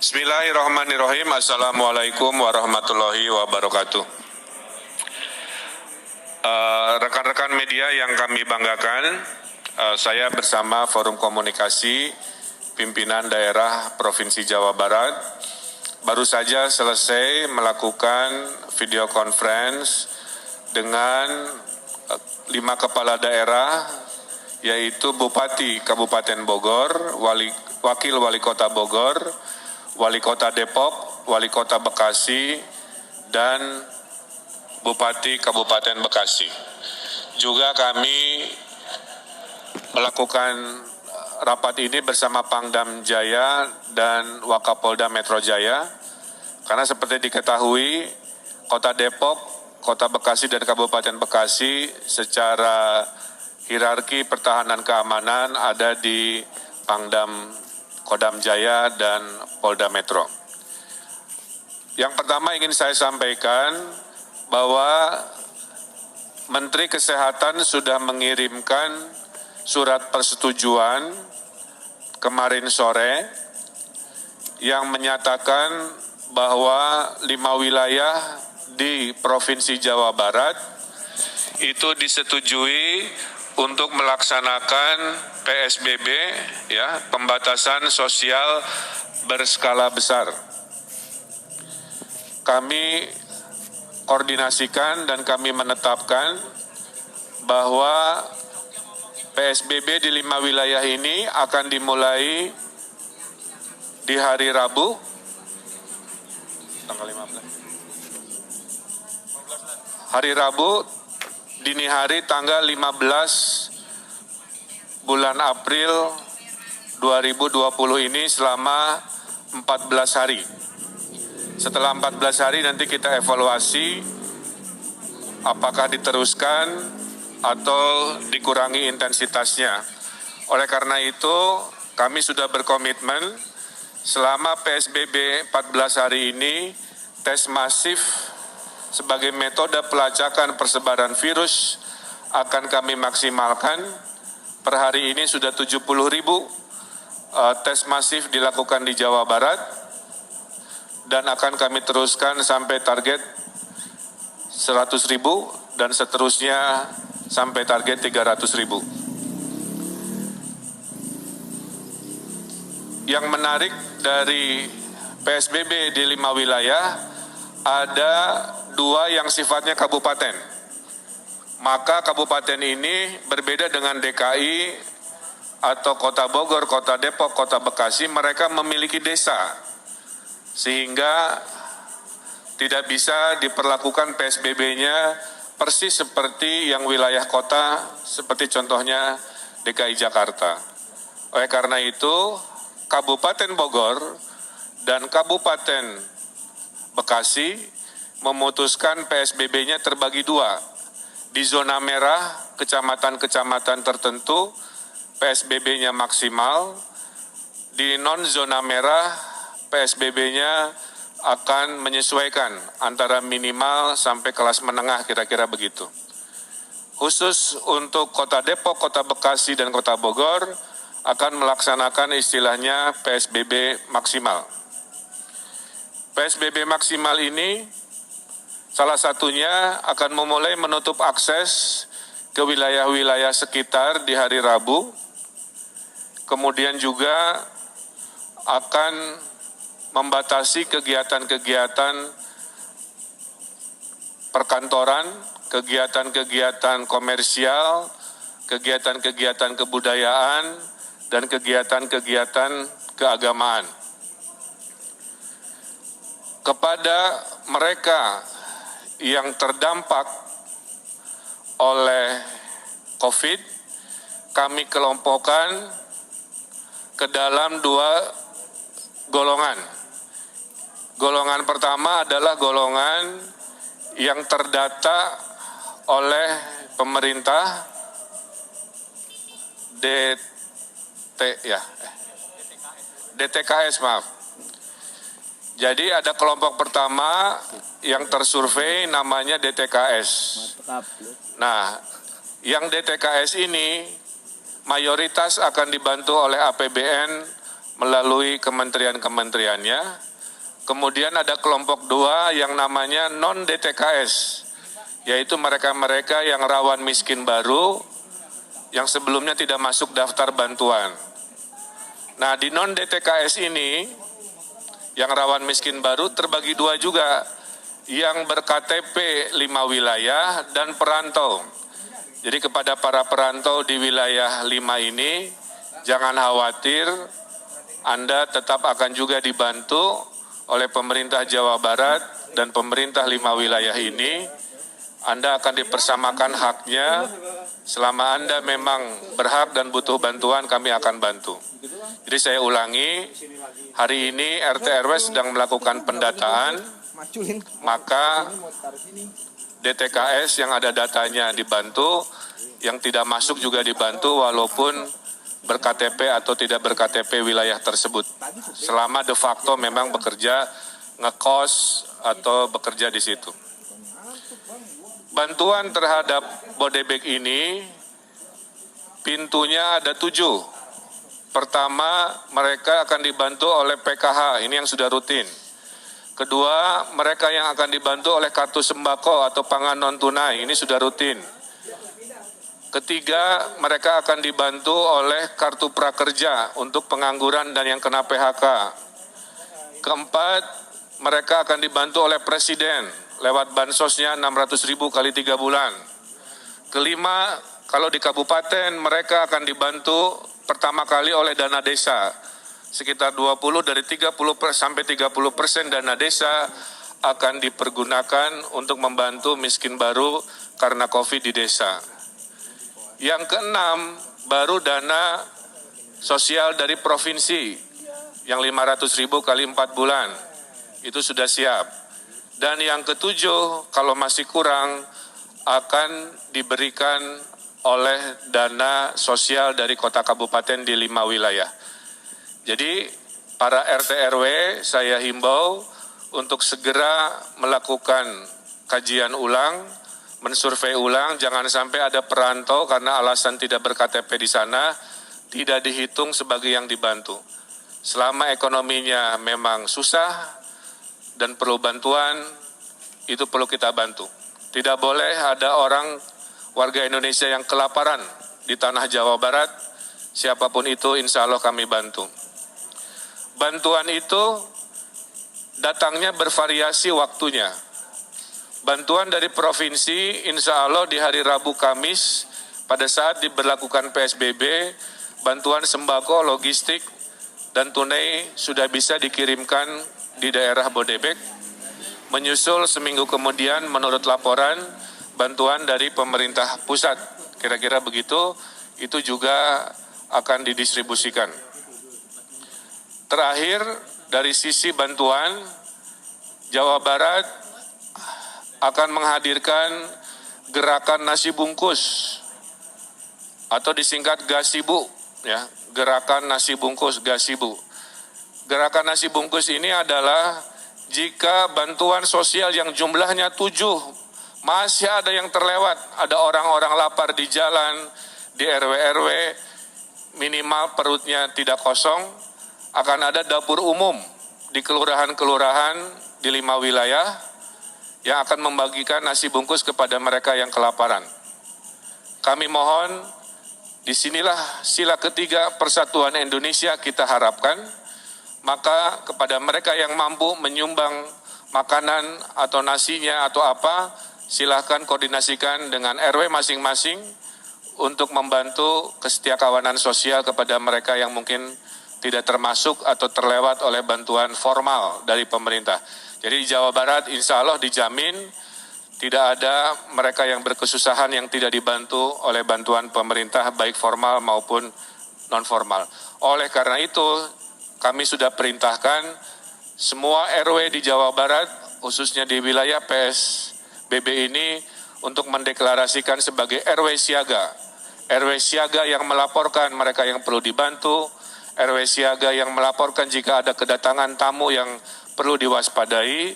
Bismillahirrahmanirrahim. Assalamualaikum warahmatullahi wabarakatuh. Rekan-rekan media yang kami banggakan, saya bersama Forum Komunikasi Pimpinan Daerah Provinsi Jawa Barat baru saja selesai melakukan video conference dengan 5 kepala daerah, yaitu Bupati Kabupaten Bogor, Wakil Wali Kota Bogor, Wali Kota Depok, Wali Kota Bekasi, dan Bupati Kabupaten Bekasi. Juga kami melakukan rapat ini bersama Pangdam Jaya dan Wakapolda Metro Jaya, karena seperti diketahui, Kota Depok, Kota Bekasi, dan Kabupaten Bekasi secara hierarki pertahanan keamanan ada di Pangdam Kodam Jaya dan Polda Metro. Yang pertama ingin saya sampaikan bahwa Menteri Kesehatan sudah mengirimkan surat persetujuan kemarin sore yang menyatakan bahwa 5 wilayah di Provinsi Jawa Barat itu disetujui untuk melaksanakan PSBB, pembatasan sosial berskala besar. Kami koordinasikan dan kami menetapkan bahwa PSBB di 5 wilayah ini akan dimulai di hari Rabu, tanggal 15. Hari Rabu, dini hari tanggal 15 bulan April 2020 ini selama 14 hari. Setelah 14 hari nanti kita evaluasi apakah diteruskan atau dikurangi intensitasnya. Oleh karena itu, kami sudah berkomitmen selama PSBB 14 hari ini, tes masif sebagai metode pelacakan persebaran virus akan kami maksimalkan. Per hari ini sudah 70.000 tes masif dilakukan di Jawa Barat dan akan kami teruskan sampai target 100.000 dan seterusnya sampai target 300.000. Yang menarik dari PSBB di 5 wilayah, ada 2 yang sifatnya kabupaten. Maka kabupaten ini berbeda dengan DKI atau Kota Bogor, Kota Depok, Kota Bekasi, mereka memiliki desa. Sehingga tidak bisa diperlakukan PSBB-nya persis seperti yang wilayah kota, seperti contohnya DKI Jakarta. Oleh karena itu, Kabupaten Bogor dan Kabupaten Bekasi memutuskan PSBB-nya terbagi 2. Di zona merah, kecamatan-kecamatan tertentu, PSBB-nya maksimal. Di non-zona merah, PSBB-nya akan menyesuaikan antara minimal sampai kelas menengah, kira-kira begitu. Khusus untuk Kota Depok, Kota Bekasi, dan Kota Bogor akan melaksanakan istilahnya PSBB maksimal. PSBB maksimal ini salah satunya akan memulai menutup akses ke wilayah-wilayah sekitar di hari Rabu, kemudian juga akan membatasi kegiatan-kegiatan perkantoran, kegiatan-kegiatan komersial, kegiatan-kegiatan kebudayaan, dan kegiatan-kegiatan keagamaan. Kepada mereka yang terdampak oleh COVID, kami kelompokkan ke dalam 2 golongan. Golongan pertama adalah golongan yang terdata oleh pemerintah DTKS, maaf. Jadi ada kelompok pertama yang tersurvei namanya DTKS. Nah, yang DTKS ini mayoritas akan dibantu oleh APBN melalui kementerian-kementeriannya. Kemudian ada kelompok 2 yang namanya non-DTKS, yaitu mereka-mereka yang rawan miskin baru, yang sebelumnya tidak masuk daftar bantuan. Nah, di non-DTKS ini, yang rawan miskin baru terbagi 2 juga, yang berKTP 5 wilayah dan perantau. Jadi kepada para perantau di wilayah 5 ini, jangan khawatir, Anda tetap akan juga dibantu oleh pemerintah Jawa Barat dan pemerintah 5 wilayah ini. Anda akan dipersamakan haknya. Selama Anda memang berhak dan butuh bantuan, kami akan bantu. Jadi saya ulangi, hari ini RT RW sedang melakukan pendataan, maka DTKS yang ada datanya dibantu, yang tidak masuk juga dibantu walaupun berKTP atau tidak berKTP wilayah tersebut. Selama de facto memang bekerja ngekos atau bekerja di situ. Bantuan terhadap Bodebek ini pintunya ada 7. Pertama, mereka akan dibantu oleh PKH, ini yang sudah rutin. Kedua, mereka yang akan dibantu oleh kartu sembako atau pangan non-tunai, ini sudah rutin. Ketiga, mereka akan dibantu oleh kartu prakerja untuk pengangguran dan yang kena PHK. Keempat, mereka akan dibantu oleh Presiden lewat bansosnya 600.000 kali 3 bulan. Kelima, kalau di kabupaten mereka akan dibantu pertama kali oleh dana desa. Sekitar 20 dari 30 sampai 30% dana desa akan dipergunakan untuk membantu miskin baru karena COVID di desa. Yang keenam, baru dana sosial dari provinsi yang 500.000 kali 4 bulan. Itu sudah siap. Dan yang ketujuh, kalau masih kurang, akan diberikan oleh dana sosial dari kota kabupaten di 5 wilayah. Jadi, para RT RW saya himbau untuk segera melakukan kajian ulang, mensurvei ulang, jangan sampai ada perantau karena alasan tidak berKTP di sana, tidak dihitung sebagai yang dibantu. Selama ekonominya memang susah dan perlu bantuan, itu perlu kita bantu. Tidak boleh ada orang warga Indonesia yang kelaparan di tanah Jawa Barat, siapapun itu insya Allah kami bantu. Bantuan itu datangnya bervariasi waktunya. Bantuan dari provinsi insya Allah di hari Rabu Kamis pada saat diberlakukan PSBB, bantuan sembako, logistik, dan tunai sudah bisa dikirimkan di daerah Bodebek. Menyusul seminggu kemudian menurut laporan bantuan dari pemerintah pusat. Kira-kira begitu, itu juga akan didistribusikan. Terakhir, dari sisi bantuan, Jawa Barat akan menghadirkan gerakan nasi bungkus atau disingkat Gasibu, ya, gerakan nasi bungkus Gasibu. Gerakan nasi bungkus ini adalah jika bantuan sosial yang jumlahnya 7 masih ada yang terlewat, ada orang-orang lapar di jalan, di RW-RW, minimal perutnya tidak kosong, akan ada dapur umum di kelurahan-kelurahan di 5 wilayah yang akan membagikan nasi bungkus kepada mereka yang kelaparan. Kami mohon, disinilah sila ketiga persatuan Indonesia kita harapkan, maka kepada mereka yang mampu menyumbang makanan atau nasinya atau apa, silahkan koordinasikan dengan RW masing-masing untuk membantu kesetiakawanan sosial kepada mereka yang mungkin tidak termasuk atau terlewat oleh bantuan formal dari pemerintah. Jadi di Jawa Barat insya Allah dijamin tidak ada mereka yang berkesusahan yang tidak dibantu oleh bantuan pemerintah baik formal maupun non-formal. Oleh karena itu kami sudah perintahkan semua RW di Jawa Barat khususnya di wilayah PSBB ini untuk mendeklarasikan sebagai RW siaga. RW siaga yang melaporkan mereka yang perlu dibantu, RW siaga yang melaporkan jika ada kedatangan tamu yang perlu diwaspadai,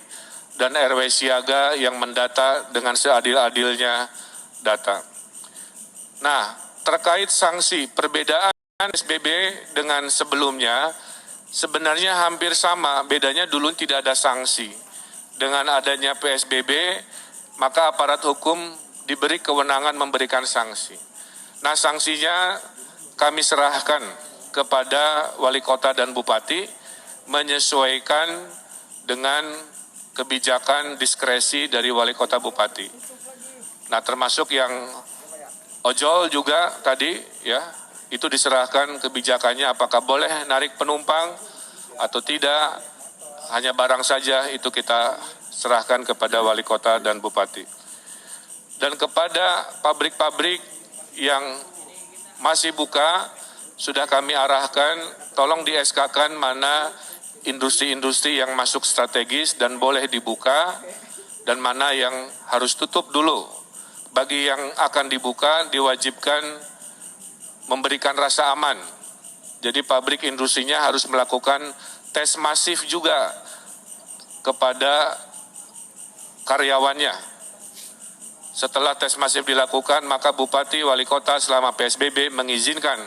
dan RW siaga yang mendata dengan seadil-adilnya data. Nah, terkait sanksi perbedaan PSBB dengan sebelumnya, sebenarnya hampir sama, bedanya dulu tidak ada sanksi. Dengan adanya PSBB, maka aparat hukum diberi kewenangan memberikan sanksi. Nah, sanksinya kami serahkan kepada wali kota dan bupati menyesuaikan dengan kebijakan diskresi dari wali kota bupati. Nah, termasuk yang ojol juga tadi ya, itu diserahkan kebijakannya apakah boleh narik penumpang atau tidak, hanya barang saja itu kita serahkan kepada wali kota dan bupati. Dan kepada pabrik-pabrik yang masih buka, sudah kami arahkan, tolong di SK-kan mana industri-industri yang masuk strategis dan boleh dibuka, dan mana yang harus tutup dulu. Bagi yang akan dibuka, diwajibkan memberikan rasa aman. Jadi pabrik industrinya harus melakukan tes masif juga kepada karyawannya. Setelah tes masif dilakukan, maka bupati, wali kota selama PSBB mengizinkan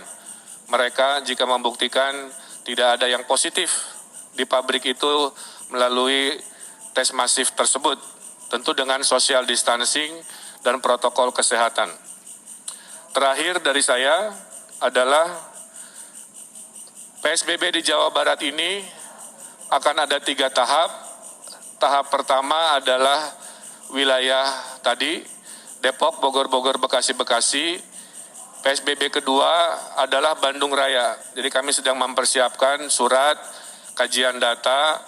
mereka jika membuktikan tidak ada yang positif di pabrik itu melalui tes masif tersebut, tentu dengan social distancing dan protokol kesehatan. Terakhir dari saya adalah PSBB di Jawa Barat ini akan ada 3 tahap. Tahap pertama adalah wilayah tadi, Depok, Bogor, Bekasi. PSBB kedua adalah Bandung Raya. Jadi kami sedang mempersiapkan surat kajian data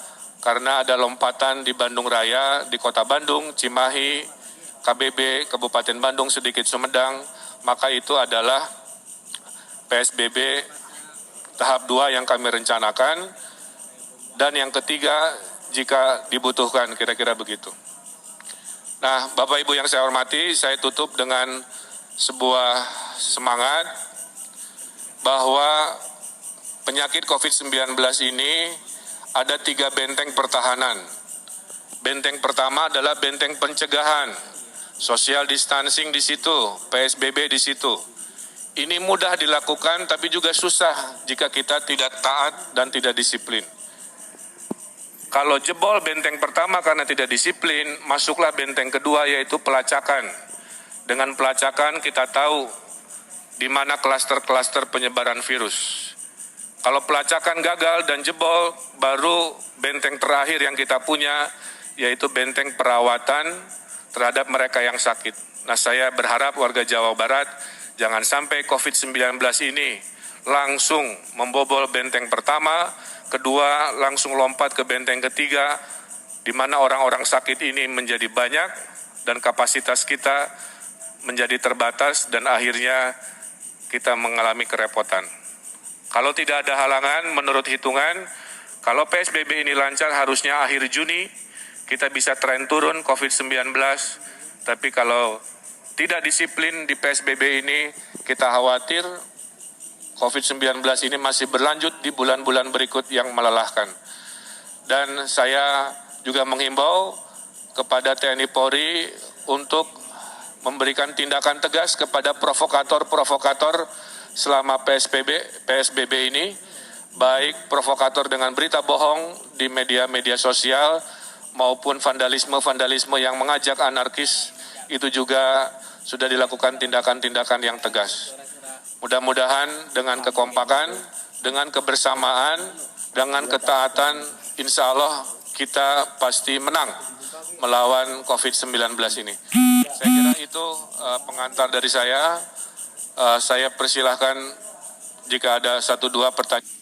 karena ada lompatan di Bandung Raya, di Kota Bandung, Cimahi, KBB, Kabupaten Bandung, sedikit Sumedang, maka itu adalah PSBB tahap 2 yang kami rencanakan, dan yang ketiga jika dibutuhkan, kira-kira begitu. Nah, Bapak Ibu yang saya hormati, saya tutup dengan sebuah semangat bahwa penyakit COVID-19 ini ada 3 benteng pertahanan. Benteng pertama adalah benteng pencegahan, social distancing di situ, PSBB di situ. Ini mudah dilakukan tapi juga susah jika kita tidak taat dan tidak disiplin. Kalau jebol benteng pertama karena tidak disiplin, masuklah benteng kedua yaitu pelacakan. Dengan pelacakan kita tahu di mana klaster-klaster penyebaran virus. Kalau pelacakan gagal dan jebol, baru benteng terakhir yang kita punya yaitu benteng perawatan terhadap mereka yang sakit. Nah, saya berharap warga Jawa Barat jangan sampai COVID-19 ini langsung membobol benteng pertama, kedua langsung lompat ke benteng ketiga, di mana orang-orang sakit ini menjadi banyak dan kapasitas kita menjadi terbatas dan akhirnya kita mengalami kerepotan. Kalau tidak ada halangan, menurut hitungan, kalau PSBB ini lancar harusnya akhir Juni kita bisa tren turun COVID-19, tapi kalau tidak disiplin di PSBB ini, kita khawatir COVID-19 ini masih berlanjut di bulan-bulan berikut yang melelahkan. Dan saya juga menghimbau kepada TNI Polri untuk memberikan tindakan tegas kepada provokator-provokator selama PSBB ini, baik provokator dengan berita bohong di media-media sosial maupun vandalisme yang mengajak anarkis, itu juga sudah dilakukan tindakan-tindakan yang tegas. Mudah-mudahan dengan kekompakan, dengan kebersamaan, dengan ketaatan, insya Allah kita pasti menang melawan COVID-19 ini. Saya kira itu pengantar dari saya. Saya persilahkan jika ada 1-2 pertanyaan.